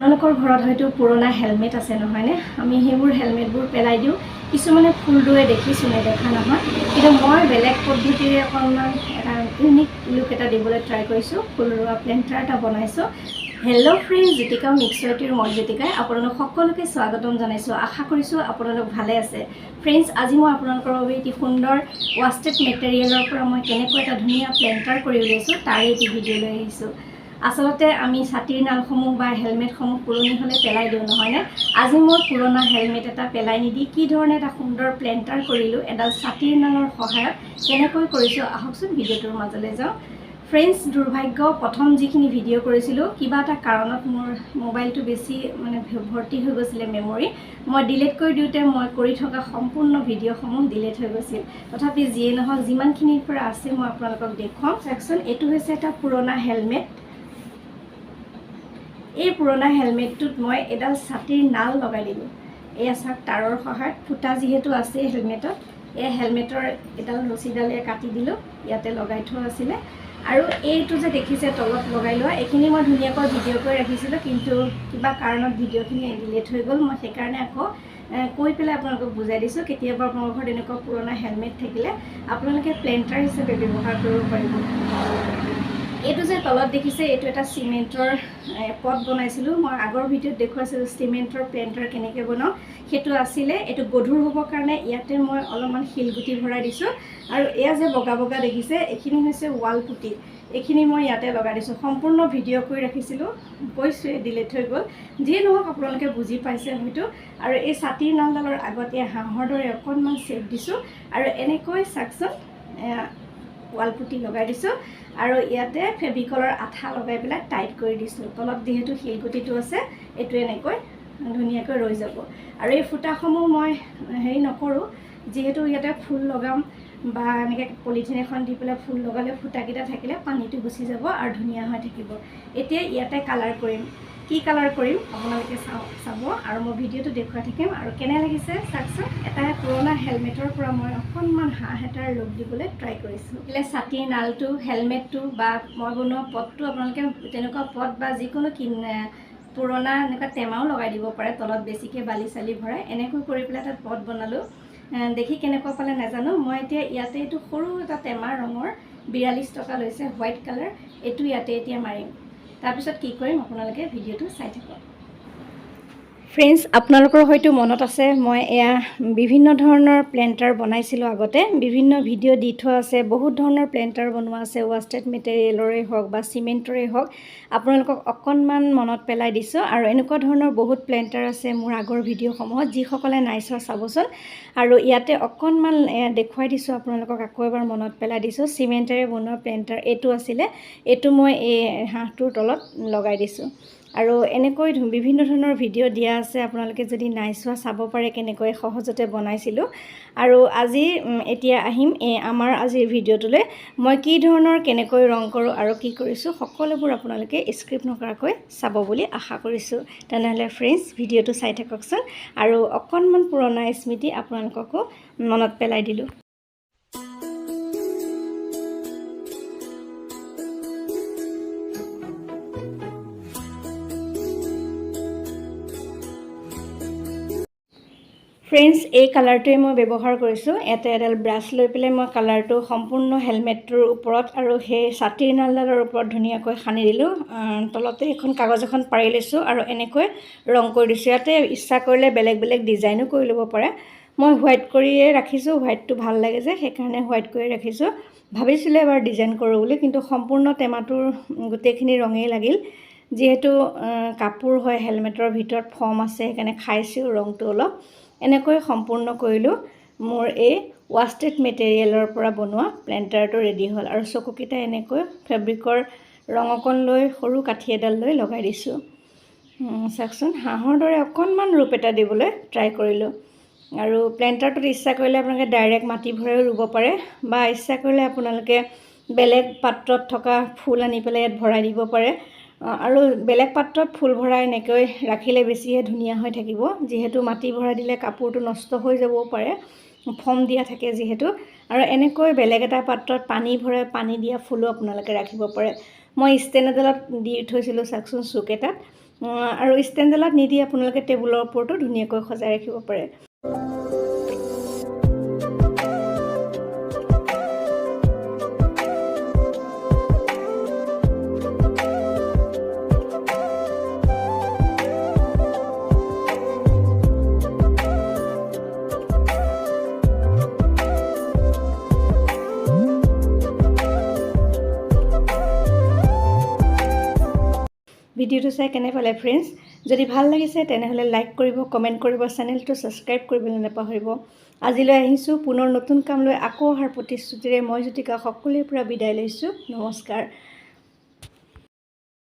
আপোনালোকৰ ঘৰত হয়তো পুৰণা হেলমেট আছে নহয়নে? আমি সেইবোৰ হেলমেটবোৰ পেলাই দিওঁ। কিছুমানে ফুল ৰুৱে দেখিছোঁ, নেদেখা নহয়, কিন্তু মই বেলেগ পদ্ধতিৰে অকণমান এটা ইউনিক লুক এটা দিবলৈ ট্ৰাই কৰিছোঁ। ফুল ৰোৱা প্লেণ্টাৰ এটা বনাইছোঁ। হেল্ল' ফ্ৰেণ্ডছ, জ্যোতিকা মিক্সয়টিৰ মই জ্যোতিকাই আপোনালোক সকলোকে স্বাগতম জনাইছোঁ। আশা কৰিছোঁ আপোনালোক ভালে আছে। ফ্ৰেণ্ডছ, আজি মই আপোনালোকৰ বাবে এটি সুন্দৰ ৱাষ্টেড মেটেৰিয়েলৰ পৰা মই কেনেকৈ এটা ধুনীয়া প্লেণ্টাৰ কৰি উলিয়াইছোঁ তাৰে এটি ভিডিঅ' লৈ আহিছোঁ। আচলতে আমি ছাতিৰ নালসমূহ বা হেলমেটসমূহ পুৰণি হ'লে পেলাই দিওঁ নহয়নে? আজি মই পুৰণা হেলমেট এটা পেলাই নিদি কি ধৰণে এটা সুন্দৰ প্লেণ্টাৰ কৰিলোঁ এডাল ছাতিৰ নালৰ সহায়ত কেনেকৈ কৰিছোঁ আহকচোন ভিডিঅ'টোৰ মাজলৈ যাওঁ। ফ্ৰেণ্ডছ, দুৰ্ভাগ্য প্ৰথম যিখিনি ভিডিঅ' কৰিছিলোঁ কিবা এটা কাৰণত মোৰ মোবাইলটো বেছি ভৰ্তি হৈ গৈছিলে মেমৰি। মই ডিলিট কৰি দিওঁতে মই কৰি থকা সম্পূৰ্ণ ভিডিঅ'সমূহ ডিলিট হৈ গৈছিল। তথাপি যিয়ে নহওক যিমানখিনিৰ পৰা আছে মই আপোনালোকক দেখুৱাম। চাওকচোন, এইটো হৈছে এটা পুৰণা হেলমেট। এই পুৰণা হেলমেটটোত মই এডাল ছাতিৰ নাল লগাই দিলোঁ। এয়া চাওক, তাঁৰৰ সহায়ত ফুটা যিহেতু আছে হেলমেটত, এই হেলমেটৰ এডাল ৰছীডালে কাটি দিলোঁ, ইয়াতে লগাই থোৱা আছিলে। আৰু এইটো যে দেখিছে তলত লগাই লোৱা, এইখিনি মই ধুনীয়াকৈ ভিডিঅ' কৰি ৰাখিছিলোঁ, কিন্তু কিবা কাৰণত ভিডিঅ'খিনি ডিলিট হৈ গ'ল। মই সেইকাৰণে আকৌ কৈ পেলাই আপোনালোকক বুজাই দিছোঁ। কেতিয়াবা আপোনালোকৰ ঘৰত এনেকুৱা পুৰণা হেলমেট থাকিলে আপোনালোকে প্লেণ্টাৰ হিচাপে ব্যৱহাৰ কৰিব পাৰিব। এইটো যে তলত দেখিছে, এইটো এটা চিমেণ্টৰ পট বনাইছিলোঁ। মই আগৰ ভিডিঅ'ত দেখুৱাইছিলোঁ চিমেণ্টৰ প্লেণ্টাৰ কেনেকৈ বনাওঁ, সেইটো আছিলে। এইটো গধুৰ হ'বৰ কাৰণে ইয়াতে মই অলপমান শিলগুটি ভৰাই দিছোঁ। আৰু এয়া যে বগা বগা দেখিছে, এইখিনি হৈছে ৱাল পুটি। এইখিনি মই ইয়াতে লগাই দিছোঁ। সম্পূৰ্ণ ভিডিঅ' কৰি ৰাখিছিলোঁ, কৈছোঁৱে ডিলিট হৈ গ'ল। যিয়ে নহওক আপোনালোকে বুজি পাইছে হয়তো। আৰু এই ছাতিৰ নালডালৰ আগত এয়া হাঁহৰ দৰে অকণমান চেপ দিছোঁ আৰু এনেকৈ চাওকচোন ৱাল পুটি লগাই দিছোঁ। আৰু ইয়াতে ফেভিকলৰ আঠা লগাই পেলাই টাইট কৰি দিছোঁ। তলত যিহেতু শিলগুটিটো আছে, এইটো এনেকৈ ধুনীয়াকৈ ৰৈ যাব। আৰু এই ফুটাসমূহ মই হেৰি নকৰোঁ, যিহেতু ইয়াতে ফুল লগাম বা এনেকৈ পলিথিন এখন দি পেলাই ফুল লগালে ফুটাকেইটা থাকিলে পানীটো গুচি যাব আৰু ধুনীয়া হৈ থাকিব। এতিয়া ইয়াতে কালাৰ কৰিম। কি কালাৰ কৰিম আপোনালোকে চাব আৰু মই ভিডিঅ'টো দেখুৱাই থাকিম। আৰু কেনে লাগিছে চাওকচোন। এটা পুৰণা হেলমেটৰ পৰা মই অকণমান হাঁহ এটাৰ লুক দিবলৈ ট্ৰাই কৰিছোঁ। বোলে ছাতিৰ নালটো, হেলমেটটো বা মই বনোৱা পটটো, আপোনালোকে তেনেকুৱা পট বা যিকোনো পুৰণা এনেকুৱা টেমাও লগাই দিব পাৰে, তলত বেছিকৈ বালি চালি ভৰাই। এনেকৈ কৰি পেলাই এটা পট বনালোঁ। দেখি কেনেকুৱা পালে নাজানো। মই এতিয়া ইয়াতে এইটো সৰু এটা টেমা ৰঙৰ 42 টকা লৈছে, হোৱাইট কালাৰ। এইটো ইয়াতে এতিয়া মাৰিম। তাৰপিছত কি কৰিম আপোনালোকে ভিডিঅ'টো চাই থাকক। ফ্ৰেণ্ডছ, আপোনালোকৰ হয়তো মনত আছে মই এয়া বিভিন্ন ধৰণৰ প্লেণ্টাৰ বনাইছিলোঁ আগতে। বিভিন্ন ভিডিঅ' দি থোৱা আছে, বহুত ধৰণৰ প্লেণ্টাৰ বনোৱা আছে, ৱাষ্টেড মেটেৰিয়েলৰে হওক বা চিমেণ্টৰে হওক। আপোনালোকক অকণমান মনত পেলাই দিছোঁ। আৰু এনেকুৱা ধৰণৰ বহুত প্লেণ্টাৰ আছে মোৰ আগৰ ভিডিঅ'সমূহত, যিসকলে নাই চোৱা চাবচোন। আৰু ইয়াতে অকণমান দেখুৱাই দিছোঁ আপোনালোকক, আকৌ এবাৰ মনত পেলাই দিছোঁ। চিমেণ্টেৰে বনোৱা প্লেণ্টাৰ এইটো আছিলে। এইটো মই এই হাঁহটোৰ তলত লগাই দিছোঁ। আৰু এনেকৈ বিভিন্ন ধৰণৰ ভিডিঅ' দিয়া আছে, আপোনালোকে যদি নাই চোৱা চাব পাৰে কেনেকৈ সহজতে বনাইছিলোঁ। আৰু আজি এতিয়া আহিম আমাৰ আজিৰ ভিডিঅ'টোলৈ। মই কি ধৰণৰ কেনেকৈ ৰং কৰোঁ আৰু কি কৰিছোঁ সকলোবোৰ আপোনালোকে স্ক্ৰিপ্ট নকৰাকৈ চাব বুলি আশা কৰিছোঁ। তেনেহ'লে ফ্ৰেণ্ডছ, ভিডিঅ'টো চাই থাককচোন। আৰু অকণমান পুৰণা স্মৃতি আপোনালোককো মনত পেলাই দিলোঁ। ফ্ৰেণ্ডছ, এই কালাৰটোৱে মই ব্যৱহাৰ কৰিছোঁ। ইয়াতে এডাল ব্ৰাছ লৈ পেলাই মই কালাৰটো সম্পূৰ্ণ হেলমেটটোৰ ওপৰত আৰু সেই ছাতিৰ নালডালৰ ওপৰত ধুনীয়াকৈ সানি দিলোঁ। তলতে এখন কাগজ এখন পাৰি লৈছোঁ আৰু এনেকৈ ৰং কৰি দিছোঁ। ইয়াতে ইচ্ছা কৰিলে বেলেগ বেলেগ ডিজাইনো কৰি ল'ব পাৰে। মই হোৱাইট কৰিয়ে ৰাখিছোঁ, হোৱাইটটো ভাল লাগে যে, সেইকাৰণে হোৱাইট কৰি ৰাখিছোঁ। ভাবিছিলোঁ এবাৰ ডিজাইন কৰোঁ বুলি, কিন্তু সম্পূৰ্ণ টেমাটোৰ গোটেইখিনি ৰঙেই লাগিল। যিহেতু কাপোৰ হয়, হেলমেটৰ ভিতৰত ফৰ্ম আছে, সেইকাৰণে খাইছোঁ ৰংটো অলপ। এনেকৈ সম্পূৰ্ণ কৰিলোঁ। মোৰ এই ৱাষ্টেড মেটেৰিয়েলৰ পৰা বনোৱা প্লেণ্টাৰটো ৰেডি হ'ল। আৰু চকুকেইটা এনেকৈ ফেব্ৰিকৰ ৰং অকণ লৈ সৰু কাঠি এডাল লৈ লগাই দিছোঁ। চাওকচোন, হাঁহৰ দৰে অকণমান ৰূপ এটা দিবলৈ ট্ৰাই কৰিলোঁ। আৰু প্লেণ্টাৰটোত ইচ্ছা কৰিলে আপোনালোকে ডাইৰেক্ট মাটি ভৰাইও ৰুব পাৰে, বা ইচ্ছা কৰিলে আপোনালোকে বেলেগ পাত্ৰত থকা ফুল আনি পেলাই ইয়াত ভৰাই দিব পাৰে। আৰু বেলেগ পাত্ৰত ফুল ভৰাই এনেকৈ ৰাখিলে বেছিহে ধুনীয়া হৈ থাকিব। যিহেতু মাটি ভৰাই দিলে কাপোৰটো নষ্ট হৈ যাবও পাৰে, ফৰ্ম দিয়া থাকে যিহেতু। আৰু এনেকৈ বেলেগ এটা পাত্ৰত পানী ভৰাই পানী দিয়া ফুলো আপোনালোকে ৰাখিব পাৰে। মই ষ্টেণ্ড এডালত দি থৈছিলোঁ চাওকচোন চুক এটাত। আৰু ষ্টেণ্ডডালত নিদি আপোনালোকে টেবুলৰ ওপৰতো ধুনীয়াকৈ সজাই ৰাখিব পাৰে। ভিডিঅ'টো চাই কেনে পালে ফ্ৰেণ্ডছ? যদি ভাল লাগিছে তেনেহ'লে লাইক কৰিব, কমেণ্ট কৰিব, চেনেলটো ছাবস্ক্ৰাইব কৰিবলৈ নাপাহৰিব। আজিলৈ আহিছোঁ পুনৰ নতুন কাম লৈ আকৌ অহাৰ প্ৰতিশ্ৰুতিৰে। মই জ্যোতিকা সকলোৰে পৰা বিদায় লৈছোঁ। নমস্কাৰ।